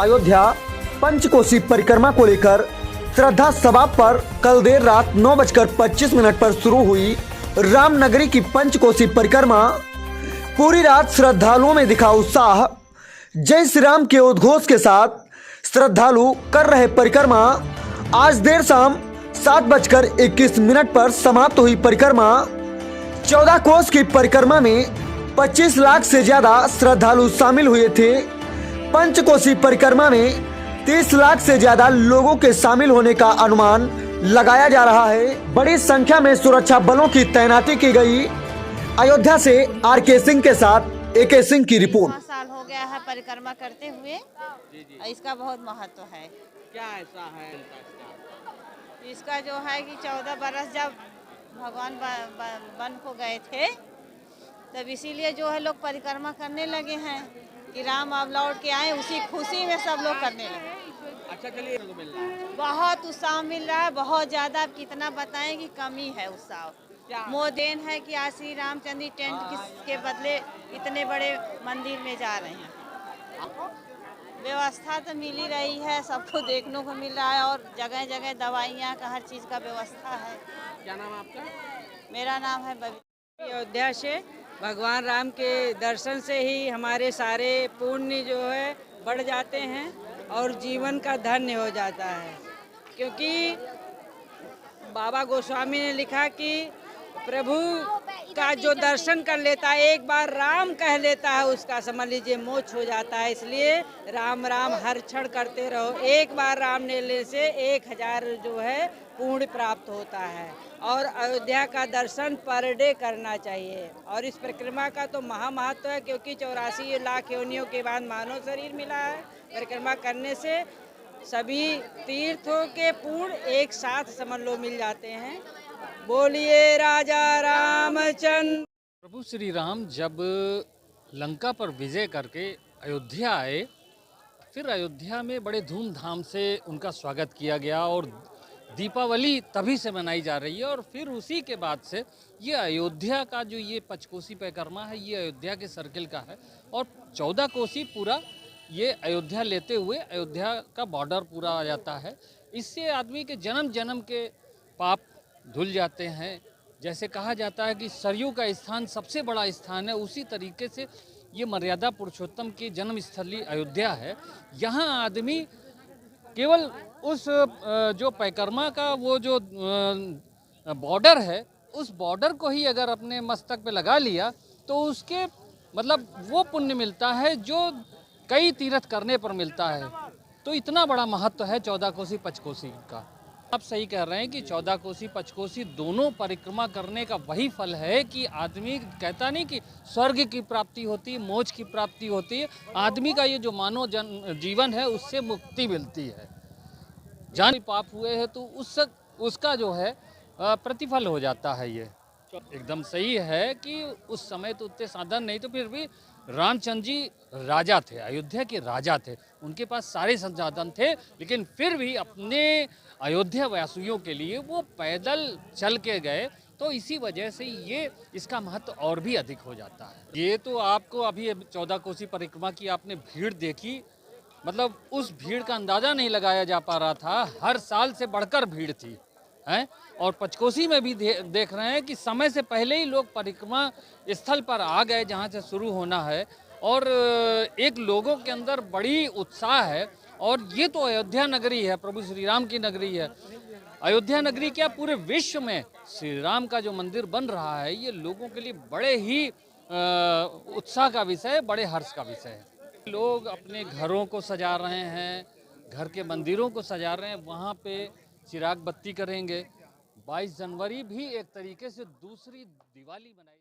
अयोध्या पंचकोसी परिक्रमा को लेकर श्रद्धा सभा पर कल देर रात 9:25 पर शुरू हुई रामनगरी की पंचकोसी परिक्रमा। पूरी रात श्रद्धालुओं में दिखा उत्साह। जय श्री राम के उद्घोष के साथ श्रद्धालु कर रहे परिक्रमा। आज देर शाम 7:21 पर समाप्त हुई परिक्रमा। 14 कोस की परिक्रमा में 25 लाख से ज्यादा श्रद्धालु शामिल हुए थे। पंचकोसी परिक्रमा में 30 लाख से ज्यादा लोगों के शामिल होने का अनुमान लगाया जा रहा है। बड़ी संख्या में सुरक्षा बलों की तैनाती की गई। अयोध्या से आर.के. सिंह के साथ ए.के. सिंह की रिपोर्ट। 5 साल हो गया है परिक्रमा करते हुए। इसका बहुत महत्व है। क्या ऐसा है इसका जो है कि 14 बरस जब भगवान वन को गए थे, तब इसीलिए जो है लोग परिक्रमा करने लगे हैं कि राम अब लौट के आए। उसी खुशी में सब लोग करने लगे। अच्छा, चलिए मिल रहा है। बहुत उत्साह मिल रहा है, बहुत ज़्यादा। अब कितना बताएं कि कमी है उत्साह। मोदेन है कि आज श्री रामचंद्र टेंट के बदले इतने बड़े मंदिर में जा रहे हैं। व्यवस्था तो मिल ही रही है, सबको देखने को मिल रहा है और जगह जगह दवाइयाँ का हर चीज़ का व्यवस्था है। क्या नाम है आपका? मेरा नाम है बबी। अयोध्या से भगवान राम के दर्शन से ही हमारे सारे पुण्य जो है बढ़ जाते हैं और जीवन का धन्य हो जाता है। क्योंकि बाबा गोस्वामी ने लिखा कि प्रभु का जो दर्शन कर लेता है, एक बार राम कह लेता है, उसका समझ लीजिए मोक्ष हो जाता है। इसलिए राम राम हर क्षण करते रहो। एक बार राम लेने से 1000 जो है पुण्य प्राप्त होता है। और अयोध्या का दर्शन पर डे करना चाहिए। और इस परिक्रमा का तो महामहत्व है, क्योंकि 84 लाख योनियों के बाद मानव शरीर मिला है। परिक्रमा करने से सभी तीर्थों के पुण्य एक साथ समझ लो मिल जाते हैं। बोलिए राजा रामचंद्र। प्रभु श्री राम जब लंका पर विजय करके अयोध्या आए, फिर अयोध्या में बड़े धूमधाम से उनका स्वागत किया गया और दीपावली तभी से मनाई जा रही है। और फिर उसी के बाद से ये अयोध्या का जो ये पंचकोसी परिक्रमा है, ये अयोध्या के सर्किल का है और 14 कोसी पूरा ये अयोध्या लेते हुए अयोध्या का बॉर्डर पूरा आ जाता है। इससे आदमी के जन्म जन्म के पाप धुल जाते हैं। जैसे कहा जाता है कि सरयू का स्थान सबसे बड़ा स्थान है, उसी तरीके से ये मर्यादा पुरुषोत्तम की जन्म स्थली अयोध्या है। यहाँ आदमी केवल उस जो परिक्रमा का वो जो बॉर्डर है, उस बॉर्डर को ही अगर अपने मस्तक पे लगा लिया तो उसके मतलब वो पुण्य मिलता है जो कई तीर्थ करने पर मिलता है। तो इतना बड़ा महत्व है 14 कोसी पंचकोसी का। आप सही कह रहे हैं कि 14 कोसी पंचकोसी दोनों परिक्रमा करने का वही फल है कि आदमी कहता नहीं कि स्वर्ग की प्राप्ति होती है, मोक्ष की प्राप्ति होती है। आदमी का ये जो मानव जीवन है उससे मुक्ति मिलती है। जान पाप हुए हैं तो उसका जो है प्रतिफल हो जाता है। ये एकदम सही है कि उस समय तो उतने साधन नहीं, तो फिर भी रामचंद्र जी राजा थे, अयोध्या के राजा थे, उनके पास सारे संसाधन थे, लेकिन फिर भी अपने अयोध्या वासियों के लिए वो पैदल चल के गए। तो इसी वजह से ये इसका महत्व और भी अधिक हो जाता है। ये तो आपको अभी 14 कोसी परिक्रमा की आपने भीड़ देखी, मतलब उस भीड़ का अंदाज़ा नहीं लगाया जा पा रहा था। हर साल से बढ़कर भीड़ थी हैं। और पंचकोसी में भी देख रहे हैं कि समय से पहले ही लोग परिक्रमा स्थल पर आ गए जहां से शुरू होना है। और एक लोगों के अंदर बड़ी उत्साह है। और ये तो अयोध्या नगरी है, प्रभु श्री राम की नगरी है। अयोध्या नगरी क्या, पूरे विश्व में श्री राम का जो मंदिर बन रहा है, ये लोगों के लिए बड़े ही उत्साह का विषय, बड़े हर्ष का विषय है। लोग अपने घरों को सजा रहे हैं, घर के मंदिरों को सजा रहे हैं, वहाँ पे चिराग बत्ती करेंगे। 22 जनवरी भी एक तरीके से दूसरी दिवाली मनाई